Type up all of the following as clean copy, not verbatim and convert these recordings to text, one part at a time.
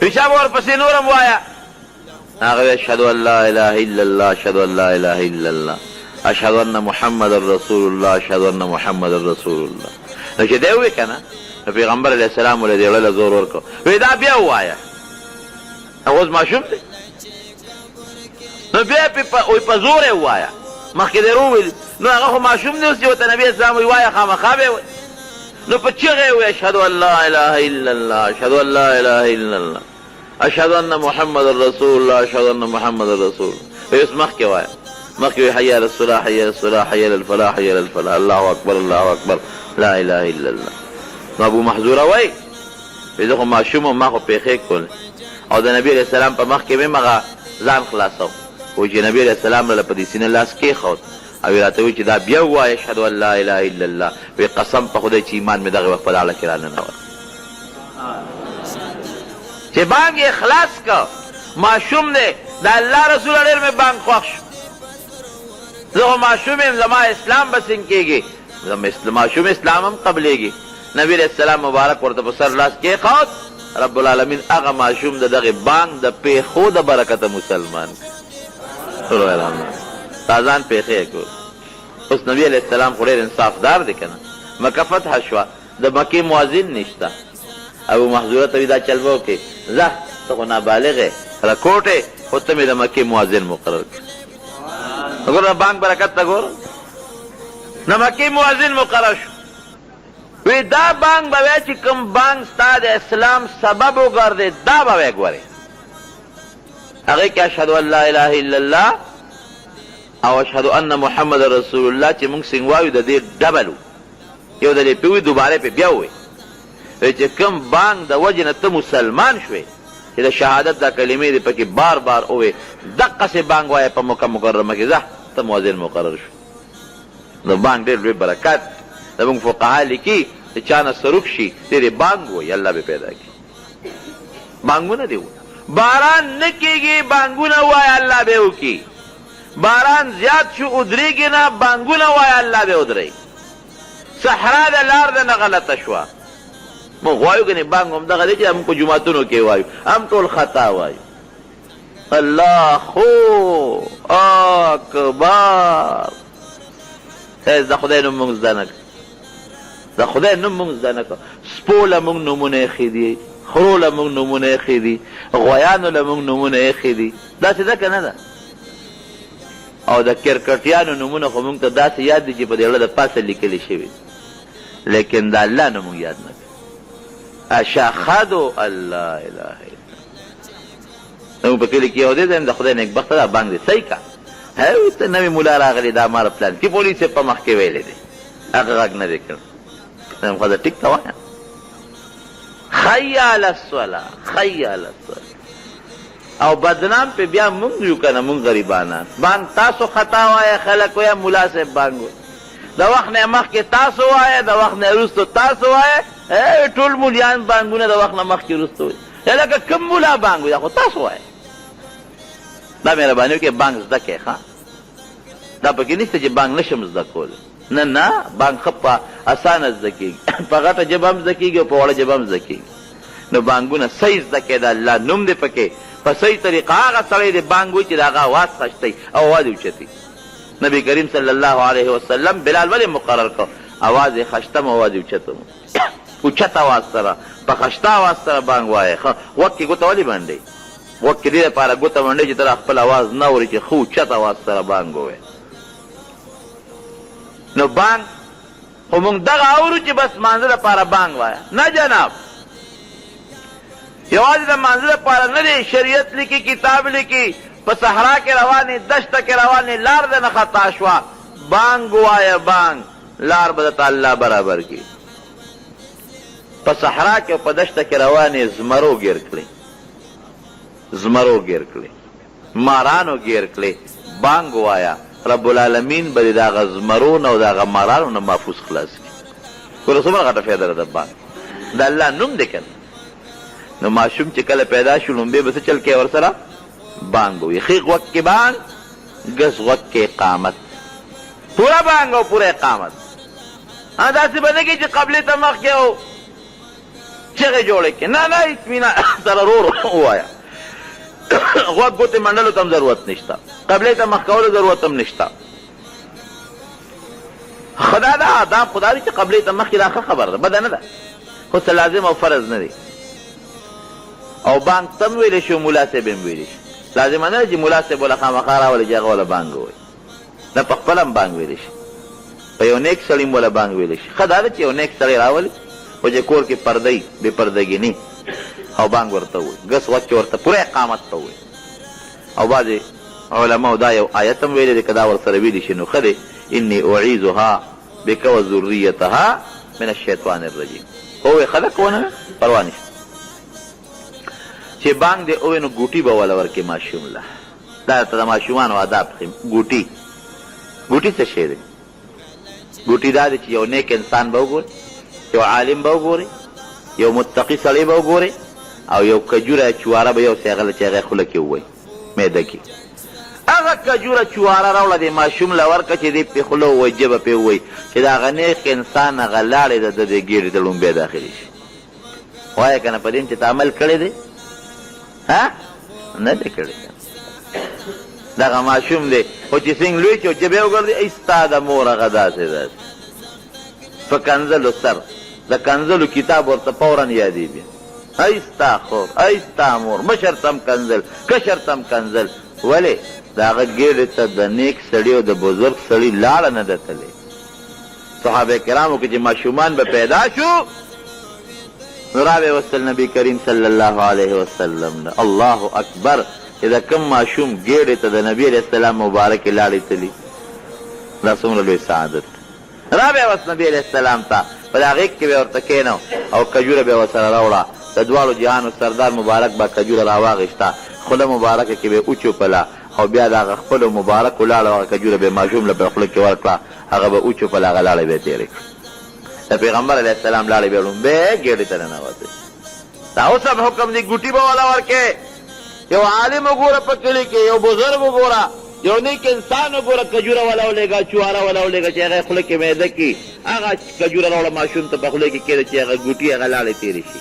پیشاب ورپسې نورم وایا هغه اشهد ان لا اله الا الله اشهد ان لا اله الا الله اشهد ان محمد رسول الله اشهد ان محمد رسول الله. نو چې دی ووی که نه نو پیغمبر علیه السلام ولې دې وړله زور ورکړو وی دا بیا ووایه هغه اوس ماشوم دی نو بیا پې په زور یې ووایه مخکې دې وویل نو هغه خو ماشوم دی اوس چې ورته نبي اسلام وی وایه خامخا به یې نو په چغې وی اشهد ان لا اله الا الله اشهد ان لا اله الا الله اشهد ان محمد رسول الله اشهد ان محمد رسول الله. اوس مخکې وایه مخکې وی حي على الصلاة حي على الصلاة حي على الفلاح حي على الفلاح الله اکبر الله اکبر لا اله الا الله. نو ابو محذوره وای زه خو ماشوم وم ما خو پیښې کول او د نبي علیه السلام په مخ کې مې هغه ځان خلاصو و چې نبي علیه السلام له په دې سینه لاس کېښود او یې راته وایي چې دا بیا ووایه اشهد ان لا اله الا الله. وی قسم په خدای چې ایمان مې دغه وخت په لاړه کې راننوت چې بانګ یې خلاص که ماشوم دی د الله رسول ډېر مې بانګ خوښ شو زه خو ماشوم یم زما اسلام به څنګه کېږي ماشوم اسلام هم قبلېږي. نبی علیہ السلام مبارک ورته په سر لاس کېښود رب العالمین هغه ماشوم د دغې بانګ د پیښو د برکته مسلمان تا ځان پیښې کړو. اوس نبی علیہ السلام خو ډېر انصافدار دی که نه مکه فتحه شوه د مکې موازن نشته ابو محذوره ته وي دا چل به وکړې ځه ته خو نابالغ یې رکوټ یې خو ته مې د مکې موازن مقرر کړ ګوره بانګ برکت ته ګوره د مکې موازن مقرر شو وی دا بانګ به وی چې کوم بانګ ستا د اسلام سبب وګرځې دا به وی ګورې هغې کې اشهد ان لا اله الا الله او اشهد ان محمد رسول الله چې موږ څنګه وایو د دې ډبل یو ځل یې پې ووي دوباره پې بیا ووایي چې کوم بانګ د وجې نه ته مسلمان شوې چې د شهادت دا کلمې دې پکې بار بار ووایې دقسې بانګ وایه په مکه مکرمه کې ځه ته مؤذن مقرر شو. د بانګ ډېر لوی برکت زموږ فقها لیکي چې چا نه سروک شي ډېرې بانګ وایي الله به پیدا کړي بانګونه دې وایي باران نه کېږي بانګونه وایه الله به وکړي باران زیات شو ادرېږي نه بانګونه وایه الله به ودرئ صحرا د لار د نه غلطه شوه موږ وایو که نه بانګ هم دغه دی چې موږ په جوماتونو کې وایو هم ټول خطا وایو الله اکبر د خدای نوم موږ زده نه کړو د خدای نوم موږ زده نه کړو سپو له موږ نومونه ایښي دي خرو له موږ نومونه ایښي دي غویانو له موږ نومونه ایښي دي داسې ده که نه ده او د کرکټیانو نومونه خو موږ ته داسې یاد دي چې په دې اړه د پاسه لیکلي شوي لیکن د الله نوم موږ یاد نه کړو اشهدو الله اله الا نو په کلي کې یو دی د خدای نیکبخته دا بانګ دی صحیح که ته نوې ملا راغلی دا ماره پلان چې پولیس یې په مخ کې ویلی دی هغه غږ نه دی کړ ښځه ټیک ته وایه حی علی الصلاة حی علی الصلاة او بدنام پې بیا مونږ یو که نه مونږ غریبانان بانګ تاسو خطا وایه خلک وایه ملا صاحب بانګ وایه د وخت نه مخکې تاسو وایه د وخت نه وروستو تاسو وایه ټول مولیان بانګونه د وخت نه مخکې وروستو وایي لکه کوم مولا بانګ وایي دا خو تاسو وایه دا مهرباني وکړئ بانګ زده کړئ ښه دا پکې نشته چې بانګ نشم زده کولی نه نه بانګ ښه په اسانه زده کېږي په غټه ژبه هم زده کېږي او په وړه ژبه هم زده کېږي نو بانګونه صحیح زده کړئ د الله نوم دی پکې په صحیح طریقه هغه سړی دی بانګ وایي چې د هغه اواز خشتی او اواز یې اوچتي نبی کریم صلی الله علیه وسلم بلال ولې مقرر کړ اواز یې خشتم اواز یې اوچتم اوچت اواز سره په خشته اواز سره بانګ وایه غوږ کې ګوته ولې منډئ غوږ کې دې دپاره ګوته منډئ چې ته خپل اواز نه اورې چې ښه اوچت اواز سره بانګ ووایه نو بانګ خو موږ دغه اورو چې بس مانځه دپاره بانګ وایه نه جناب یوازې د مانځه دپاره نه دی شریعت لیکي کتاب لیکي په صحرا کې روانې دشته کې روانې لار د نه خطا شوه بانګ وایه بانګ لار به درته الله برابر کړي په صحرا کې او په دشته کې روانې زمرو ګیر کړې زمرو ګیر کړې مارانو ګیر کړې بانګ وایه رب العالمین به د هغه زمرو نه او د هغه مارانو نه محفوظ خلاص کړي ګوره څومره غټه فایده ده د بانګ د الله نوم دی که نو ماشوم چې کله پیدا شو لومبې به څه چل کې ورسره بانګ به وي ښې غوږ کې بانګ ګس غوږ کې اقامت پوره بانګ او پوره اقامت داسې به نه کړي چې قبلې ته مخکې و چغې جوړې کې نه نه اطمینان سره ورو ووایه غوږ ګوتې منډلو ته هم ضرورت نشته قبلې ته مخ کولو ضرورت هم نشته خدا دا آداب خدا دی چې قبلې ته مخکې دا ښه خبره ده بده نه ده خو څه لازم او فرض نه دی او بانک تم ویلی شي ملا صاحب هم ویلی شي لازمه نه ده چې ملا صاحب وله خامخا راولي چې هغه وله بانک ووایي نه په خپله هم بانک ویلی شي په یو نیک سړي هم وله بانک ویلی شي ښه دا ده چې یو نیک سړی راولي خو چې کور کې پردی بې پردګي او بانک ورته ووایي ګس وخت کې ورته پوره اقامت ته ووایي او بعضې علماو دا یو آیت هم ویلی دی که دا ورسره ویلی شي نو ښه دی انی اعیذها بک و ذریتها من الشیطان الرجیم هوی خلق ونه پروا نشته چې بانک دی اوی نو ګوټي به وله ورکې ماشوم له دا ته د ماشومانو آداب ښیم ګوټي څه شی دی ګوټي دا دی چې یو نیک انسان به وګوري یو عالم به وګوري یو متقي سړی به وګوري او یو کجوره چواره به یو سیغله چې هغه خوله کې ووایي معده کې هغه کجوره چواره راوړه د ماشوم له ورکه چې دی پې خوله ووایي ژبه پې ووایي چې د هغه نیک انسان هغه لاړې ده د دې ګېډې ته لومبیا داخلي شي وایه که نه په دې چې ته عمل کړی دی ها نه دی کړی دغه ماشوم دی خو چې څنګه لوی چې ژبې وګرځي ای ستا د مور هغه داسې داسې په کنځلو سر د کنځلو کتاب ورته فورا یادې بیا ای ستا خور ای ستا مور مشر تم کنځل کشر تم کنځل ولې د هغه ګېډې ته د نیک سړي او د بزرګ سړي لاړه نه ده تلې صحابه کرامو کې چې ماشومان به پیدا شو نو راوې وستل نبي کریم صلی الله علیه وسلم نه الله اکبر چې د کوم ماشوم ګېډې ته د نبي علیه السلام مبارکې لاړې تلي دا څومره لوی سعادت راوې وست نبي علیه السلام ته په دا غېږ کې به ورته کښېنو او کجوره به یې ورسره راوړه د دواړو جهانو سردار مبارک به کجوره راواغېسته خوله مبارکه کې به وچوپله او بیا د هغه خپلو مبارکو لاړو هغه کجوره به ماشوم له په خوله کې ورکړه هغه به وچوپله هغه لاړې به یې تېرې کړه د پیغمبر علیه السلام لاړې به لومبې ګېډې ته ننوتې دا اوس هم حکم دی ګوټي به والا ورکې یو عالم وګوره په کلي کې یو بزرګ وګوره یو نیک انسان وګوره کجوره والا ولېږه چواره والا ولېږه چې هغه خوله کې معده کړي هغه کجوره راوړه ماشوم ته په خوله کې کېږده چې هغه ګوټي هغه لاړې تېرې شي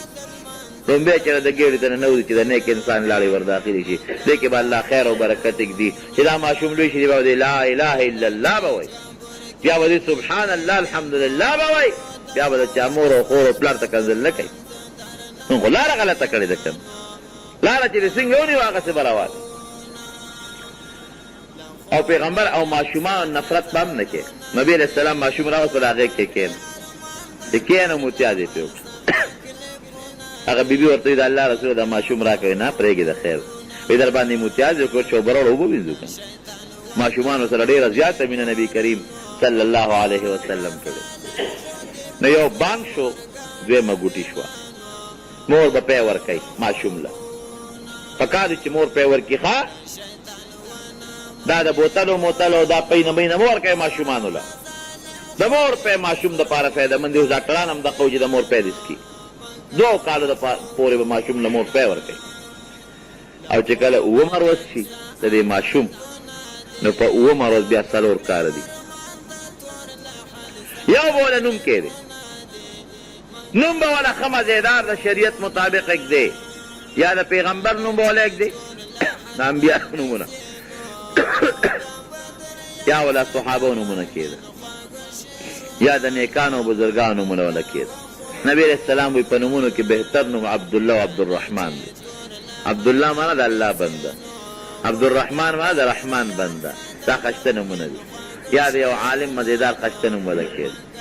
لومبیا چې د ګېډې ته ننوځي چې د نیک انسان لاړې ورداخلې شي دې کې به الله خیر او برکت ږدي چې دا ماشوم لوی شي به ودې لا اله الا الله به وایي بیا به دې سبحان الله الحمدلله به وایي بیا به د چا مور او خور او پلار ته کنځل نه کوي نو خو لاره غلطه کړې ده کوم لاره چې دې څنګه ونیو هغسې به روان او پیغمبر او ماشومان نفرت به هم نه کوي نبي علیه السلام ماشوم راوست په هغې کې کښېنه چې کښېنه متیاز یې پرې وکړه هغه بیبي ورته وي د الله رسول دا ماشوم راکوي نه پرېږدي د خیر وایي در باندې متیاز یې کړ چوبره وړه اوبه وینځو که ماشومانو سره ډېره زیاته مینه نبي کریم صلی الله علیه وسلم کړې نو یو بانک شو دویمه ګوټي شوه مور به پی ورکوي ماشوم له پکار دي چې مور پی ورکړي ښه دا د بوتلو موتلو دا پی نه بی نه مه ورکوي ماشومانو له د مور پی ماشوم دپاره فایدهمند دي اوس ډاکټران هم دغه وو چې د مور پی دې څکي 2 کالو پورې به ماشوم له مور پی ورکوي او چې کله 9 ورځ شي د دې ماشوم نو په 9 ورځ بیا 4 کاله دي یو به وله نوم کېدی نوم به وله ښه مزېدار د شریعت مطابق اږدی یا د پیغمبر نوم به وله اږدی د انبیا نومونه یا وله صحابه نومونه کېده یا د نیکانو بزرګانو نومونه وله کېده نبی علیه السلام وی په نومونو کې بهتر نوم عبدالله و عبدالرحمن دی عبدالله معنا د الله بنده عبدالرحمن معنا د رحمان بنده دا خشته نومونه دي یا د یو عالم مزېدار خشته نوم وله کېده